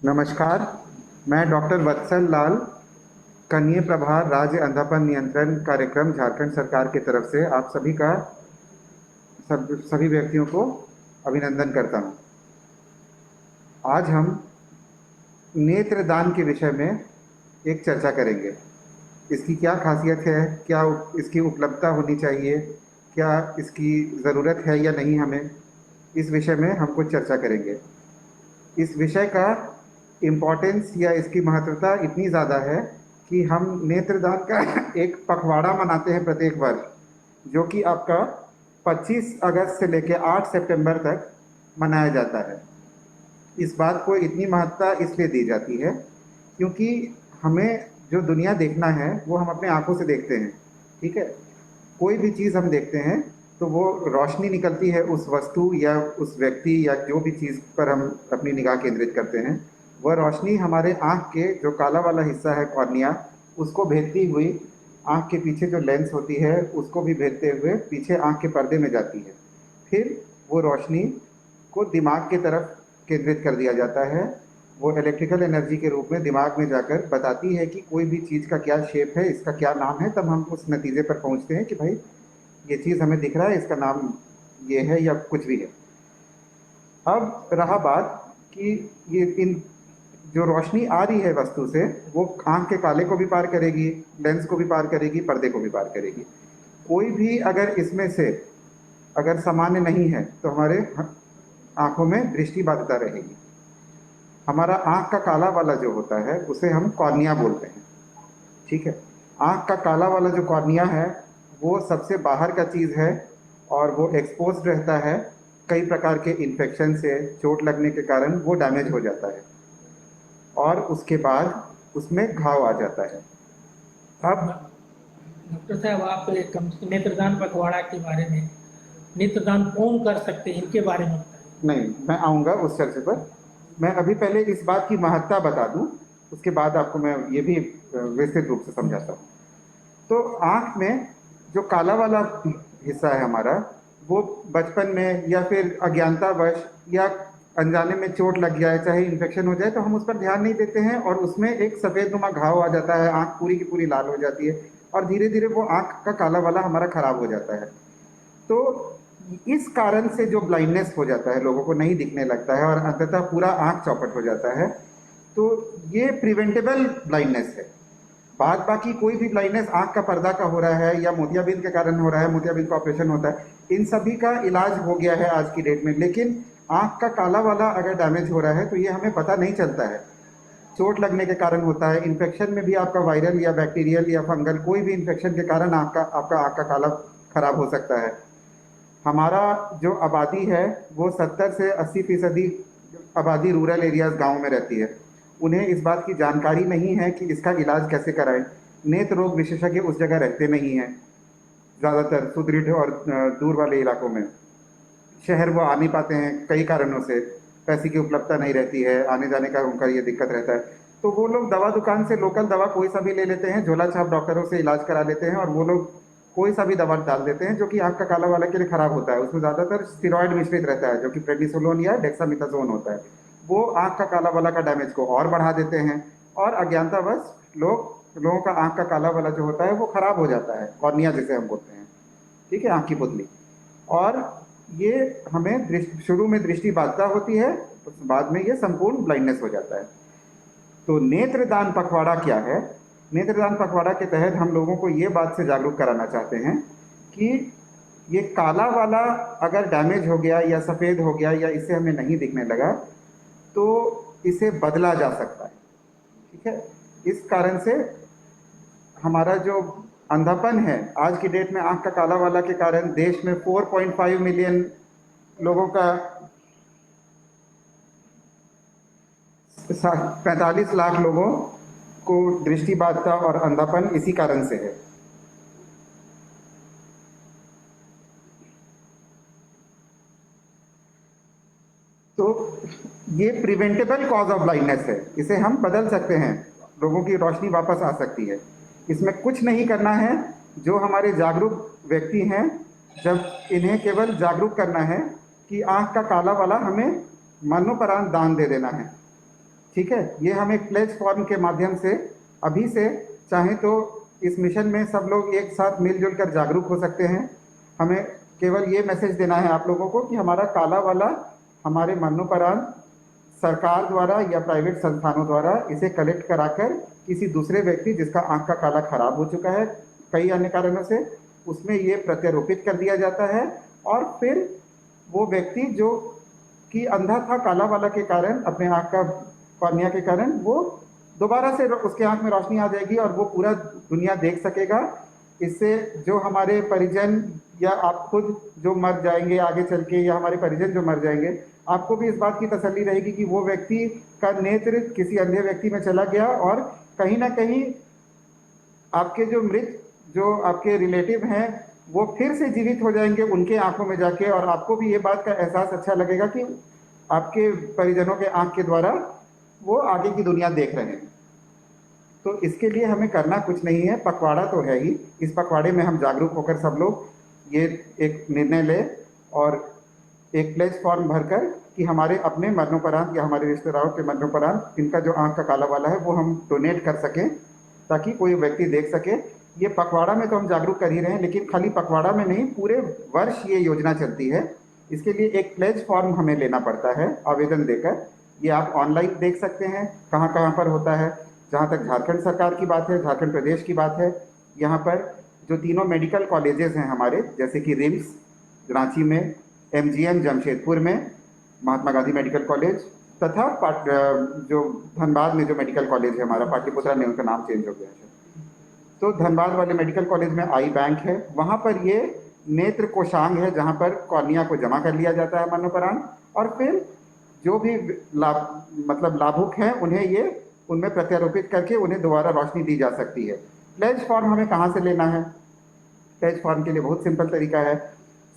नमस्कार। मैं डॉक्टर वत्सल लाल, कनीय प्रभार राज्य अंधापन नियंत्रण कार्यक्रम झारखंड सरकार की तरफ से आप सभी व्यक्तियों को अभिनंदन करता हूं। आज हम नेत्रदान के विषय में एक चर्चा करेंगे। इसकी क्या खासियत है, क्या इसकी उपलब्धता होनी चाहिए, क्या इसकी ज़रूरत है या नहीं हमें, इस विषय में हम कुछ चर्चा करेंगे। इस विषय का इम्पोर्टेंस या इसकी महत्वता इतनी ज़्यादा है कि हम नेत्रदान का एक पखवाड़ा मनाते हैं प्रत्येक वर्ष, जो कि आपका 25 अगस्त से लेकर 8 सितंबर तक मनाया जाता है। इस बात को इतनी महत्ता इसलिए दी जाती है क्योंकि हमें जो दुनिया देखना है वो हम अपने आंखों से देखते हैं। ठीक है, कोई भी चीज़ हम देखते हैं तो वो रोशनी निकलती है उस वस्तु या उस व्यक्ति या जो भी चीज़ पर हम अपनी निगाह केंद्रित करते हैं, वह रोशनी हमारे आँख के जो काला वाला हिस्सा है कॉर्निया, उसको भेजती हुई आँख के पीछे जो लेंस होती है उसको भी भेजते हुए पीछे आँख के पर्दे में जाती है। फिर वो रोशनी को दिमाग की तरफ केंद्रित कर दिया जाता है। वो इलेक्ट्रिकल एनर्जी के रूप में दिमाग में जाकर बताती है कि कोई भी चीज़ का क्या शेप है, इसका क्या नाम है। तब हम उस नतीजे पर पहुंचते हैं कि भाई ये चीज़ हमें दिख रहा है, इसका नाम ये है या कुछ भी है। अब रहा बात कि ये इन जो रोशनी आ रही है वस्तु से, वो आँख के काले को भी पार करेगी, लेंस को भी पार करेगी, पर्दे को भी पार करेगी। कोई भी अगर इसमें से अगर सामान्य नहीं है तो हमारे आँखों में दृष्टिबाधिता रहेगी। हमारा आँख का काला वाला जो होता है उसे हम कॉर्निया बोलते हैं। ठीक है, आँख का काला वाला जो कॉर्निया है वो सबसे बाहर का चीज़ है और वो एक्सपोज्ड रहता है कई प्रकार के इन्फेक्शन से। चोट लगने के कारण वो डैमेज हो जाता है और उसके बाद उसमें घाव आ जाता है। अब डॉक्टर साहब, आप नेत्रदान पखवाड़ा के बारे में, नेत्रदान कौन कर सकते हैं, इनके बारे में बताइए। नहीं, मैं आऊँगा उस चर्चा पर। मैं अभी पहले इस बात की महत्ता बता दूं, उसके बाद आपको मैं ये भी विस्तृत रूप से समझाता हूँ। तो आँख में जो काला वाला हिस्सा है हमारा, वो बचपन में या फिर अज्ञानतावश या अनजाने में चोट लग जाए, चाहे इन्फेक्शन हो जाए, तो हम उस पर ध्यान नहीं देते हैं और उसमें एक सफ़ेद नुमा घाव आ जाता है, आँख पूरी की पूरी लाल हो जाती है और धीरे धीरे वो आँख का काला वाला हमारा खराब हो जाता है। तो इस कारण से जो ब्लाइंडनेस हो जाता है, लोगों को नहीं दिखने लगता है और अंततः पूरा आँख चौपट हो जाता है, तो ये प्रिवेंटेबल ब्लाइंडनेस है। बाद बाकी कोई भी ब्लाइंडनेस आँख का पर्दा का हो रहा है या मोतियाबिंद के कारण हो रहा है, मोतियाबिंद का ऑपरेशन होता है, इन सभी का इलाज हो गया है आज की डेट में। लेकिन आँख का काला वाला अगर डैमेज हो रहा है तो ये हमें पता नहीं चलता है। चोट लगने के कारण होता है, इन्फेक्शन में भी आपका वायरल या बैक्टीरियल या फंगल कोई भी इन्फेक्शन के कारण आपका आँख का काला खराब हो सकता है। हमारा जो आबादी है वो 70 से 80% आबादी रूरल एरियाज गांव में रहती है। उन्हें इस बात की जानकारी नहीं है कि इसका इलाज कैसे कराएं। नेत्र रोग विशेषज्ञ उस जगह रहते नहीं हैं ज़्यादातर सुदृढ़ और दूर वाले इलाकों में। शहर वो आ नहीं पाते हैं कई कारणों से, पैसे की उपलब्धता नहीं रहती है, आने जाने का उनका ये दिक्कत रहता है। तो वो लोग दवा दुकान से लोकल दवा कोई सा भी ले लेते हैं, झोला छाप डॉक्टरों से इलाज करा लेते हैं और वो लोग कोई सा भी दवा डाल देते हैं जो कि आँख का काला वाला के लिए खराब होता है। उसमें ज़्यादातर स्टेरॉयड मिश्रित रहता है जो कि प्रेडिसोलोन या डेक्सामेथासोन होता है। वो आँख का काला वाला का डैमेज को और बढ़ा देते हैं और अज्ञानतावश लोगों का आँख का काला वाला जो होता है वो खराब हो जाता है, कॉर्निया जिसे हम बोलते हैं। ठीक है, आँख की पुतली। और ये हमें शुरू में दृष्टि बाधिता होती है, बाद में ये संपूर्ण ब्लाइंडनेस हो जाता है। तो नेत्रदान पखवाड़ा क्या है? नेत्रदान पखवाड़ा के तहत हम लोगों को ये बात से जागरूक कराना चाहते हैं कि ये काला वाला अगर डैमेज हो गया या सफ़ेद हो गया या इससे हमें नहीं दिखने लगा तो इसे बदला जा सकता है। ठीक है, इस कारण से हमारा जो अंधापन है आज की डेट में आँख का काला वाला के कारण देश में 4.5 मिलियन लोगों का 45 लाख लोगों को दृष्टिबाधिता और अंधापन इसी कारण से है। तो ये प्रिवेंटेबल कॉज ऑफ ब्लाइंडनेस है, इसे हम बदल सकते हैं, लोगों की रोशनी वापस आ सकती है। इसमें कुछ नहीं करना है। जो हमारे जागरूक व्यक्ति हैं, जब इन्हें केवल जागरूक करना है कि आँख का काला वाला हमें मरणोपरांत दान दे देना है। ठीक है, ये हम एक प्लेज फॉर्म के माध्यम से अभी से चाहें तो इस मिशन में सब लोग एक साथ मिलजुल कर जागरूक हो सकते हैं। हमें केवल ये मैसेज देना है आप लोगों को कि हमारा काला वाला हमारे मरणोपरांत सरकार द्वारा या प्राइवेट संस्थानों द्वारा इसे कलेक्ट कराकर किसी दूसरे व्यक्ति जिसका आंख का काला खराब हो चुका है कई अन्य कारणों से, उसमें ये प्रत्यारोपित कर दिया जाता है और फिर वो व्यक्ति जो कि अंधा था काला वाला के कारण, अपने आंख का कॉर्निया के कारण, वो दोबारा से उसके आंख में रोशनी आ जाएगी और वो पूरा दुनिया देख सकेगा। इससे जो हमारे परिजन या आप खुद जो मर जाएंगे आगे चल के, या हमारे परिजन जो मर जाएंगे, आपको भी इस बात की तसल्ली रहेगी कि वो व्यक्ति का नेत्र किसी अंधे व्यक्ति में चला गया और कहीं ना कहीं आपके जो मृत जो आपके रिलेटिव हैं वो फिर से जीवित हो जाएंगे उनके आंखों में जाके, और आपको भी ये बात का एहसास अच्छा लगेगा कि आपके परिजनों के आंख के द्वारा वो आगे की दुनिया देख रहे हैं। तो इसके लिए हमें करना कुछ नहीं है, पखवाड़ा तो है ही। इस पखवाड़े में हम जागरूक होकर सब लोग ये एक निर्णय लें और एक प्लेज फॉर्म भरकर कि हमारे अपने मरणोपरांत या हमारे रिश्तेदारों के मरणोपरांत इनका जो आंख का काला वाला है वो हम डोनेट कर सकें ताकि कोई व्यक्ति देख सके। ये पखवाड़ा में तो हम जागरूक कर ही रहे हैं, लेकिन खाली पखवाड़ा में नहीं, पूरे वर्ष ये योजना चलती है। इसके लिए एक प्लेज फॉर्म हमें लेना पड़ता है आवेदन देकर। ये आप ऑनलाइन देख सकते हैं कहाँ कहाँ पर होता है। जहाँ तक झारखंड सरकार की बात है, झारखंड प्रदेश की बात है, यहाँ पर जो तीनों मेडिकल कॉलेजेस हैं हमारे, जैसे कि रिम्स रांची में, MGM जमशेदपुर में, महात्मा गांधी मेडिकल कॉलेज, तथा जो धनबाद में जो मेडिकल कॉलेज है हमारा, पाटलिपुत्रा ने उनका नाम चेंज हो गया है, तो धनबाद वाले मेडिकल कॉलेज में आई बैंक है। वहाँ पर ये नेत्र कोषांग है जहाँ पर कॉर्निया को जमा कर लिया जाता है मरणोपरांत, और फिर जो भी लाभुक हैं उन्हें ये उनमें प्रत्यारोपित करके उन्हें दोबारा रोशनी दी जा सकती है। प्लेज फॉर्म हमें कहाँ से लेना है? प्लेज फॉर्म के लिए बहुत सिंपल तरीका है।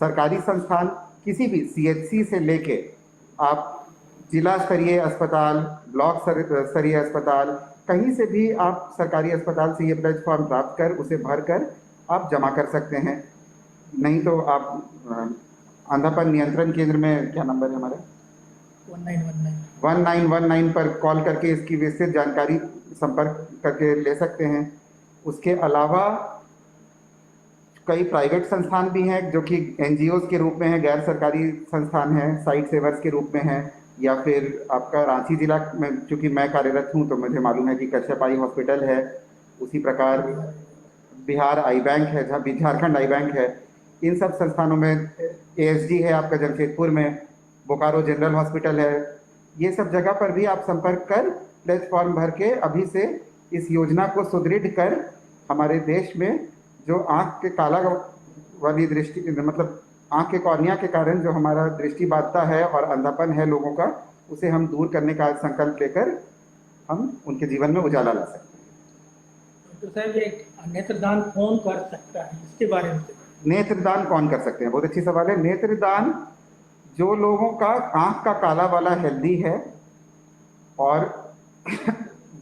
सरकारी संस्थान किसी भी CHC से लेके आप जिला स्तरीय अस्पताल, ब्लॉक स्तरीय अस्पताल, कहीं से भी आप सरकारी अस्पताल से ये प्लेज फॉर्म प्राप्त कर उसे भर कर आप जमा कर सकते हैं। नहीं तो आप अंधापन नियंत्रण केंद्र में, क्या नंबर है हमारा, 1919 पर कॉल करके इसकी विस्तृत जानकारी संपर्क करके ले सकते हैं। उसके अलावा कई प्राइवेट संस्थान भी हैं जो कि NGOs के रूप में हैं, गैर सरकारी संस्थान हैं, साइट सेवर्स के रूप में हैं, या फिर आपका रांची जिला में चूँकि मैं कार्यरत हूँ तो मुझे मालूम है कि कश्यप आई हॉस्पिटल है, उसी प्रकार बिहार आई बैंक है, झारखंड आई बैंक है। इन सब संस्थानों में ASG है आपका जमशेदपुर में, बोकारो जनरल हॉस्पिटल है। ये सब जगह पर भी आप संपर्क कर प्लेज फॉर्म भर के अभी से इस योजना को सुदृढ़ कर हमारे देश में जो आँख के काला वाली दृष्टि, मतलब आँख के कॉर्निया के कारण जो हमारा दृष्टि बाधिता है और अंधापन है लोगों का, उसे हम दूर करने का संकल्प लेकर हम उनके जीवन में उजाला ला सकते हैं। तो साहब एक नेत्रदान कौन कर सकता है, इसके बारे में? नेत्रदान कौन कर सकते हैं, बहुत अच्छी सवाल है। नेत्रदान जो लोगों का आँख का काला वाला हेल्दी है और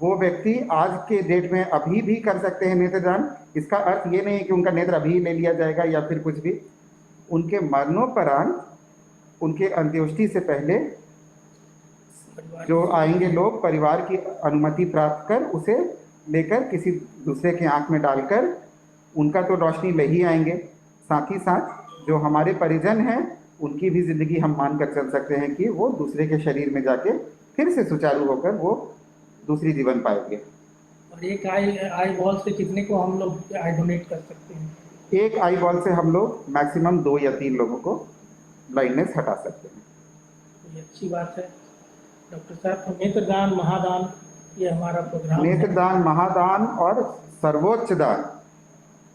वो व्यक्ति आज के डेट में अभी भी कर सकते हैं नेत्रदान। इसका अर्थ ये नहीं है कि उनका नेत्र अभी ले लिया जाएगा या फिर कुछ भी। उनके मरणोपरांत, उनके अंत्येष्टि से पहले जो आएंगे लोग, परिवार की अनुमति प्राप्त कर उसे लेकर किसी दूसरे के आंख में डालकर उनका तो रोशनी ले ही आएंगे, साथ ही साथ जो हमारे परिजन हैं उनकी भी जिंदगी हम मान कर चल सकते हैं कि वो दूसरे के शरीर में जाके फिर से सुचारू होकर वो दूसरी जीवन पाएंगे। और एक आई बॉल से कितने को हम लोग आई डोनेट कर सकते हैं? एक आई बॉल से हम लोग मैक्सिमम 2 या 3 लोगों को ब्लाइंडनेस हटा सकते हैं। ये अच्छी बात है डॉक्टर साहब। तो नेत्रदान महादान ये हमारा प्रोग्राम है। नेत्रदान, महादान और सर्वोच्च दान,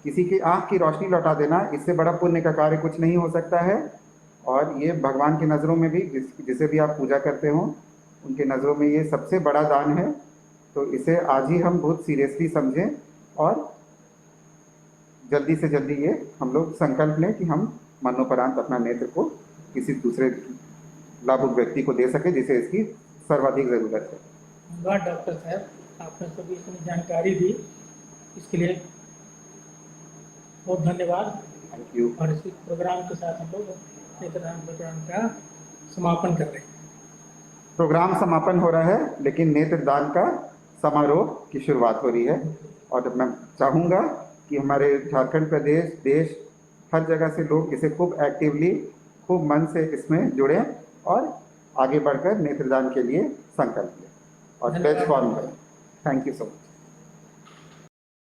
किसी की आंख की रोशनी लौटा देना, इससे बड़ा पुण्य का कार्य कुछ नहीं हो सकता है। और ये भगवान की नज़रों में भी, जिसे भी आप पूजा करते हो उनके नज़रों में ये सबसे बड़ा दान है। तो इसे आज ही हम बहुत सीरियसली समझें और जल्दी से जल्दी ये हम लोग संकल्प लें कि हम मरणोपरांत अपना नेत्र को किसी दूसरे लाभुक व्यक्ति को दे सके जिसे इसकी सर्वाधिक ज़रूरत है। धन्यवाद डॉक्टर साहब, आपने सभी इतनी जानकारी दी, इसके लिए बहुत धन्यवाद। Thank you. और इसी प्रोग्राम के साथ हम लोग नेत्रदान प्रोग्राम का समापन कर रहे हैं। प्रोग्राम समापन हो रहा है, लेकिन नेत्रदान का समारोह की शुरुआत हो रही है। और मैं चाहूँगा कि हमारे झारखंड प्रदेश, देश, हर जगह से लोग इसे खूब एक्टिवली, खूब मन से इसमें जुड़ें और आगे बढ़कर नेत्रदान के लिए संकल्प लें और प्लेज फॉर्म करें। Thank you so much.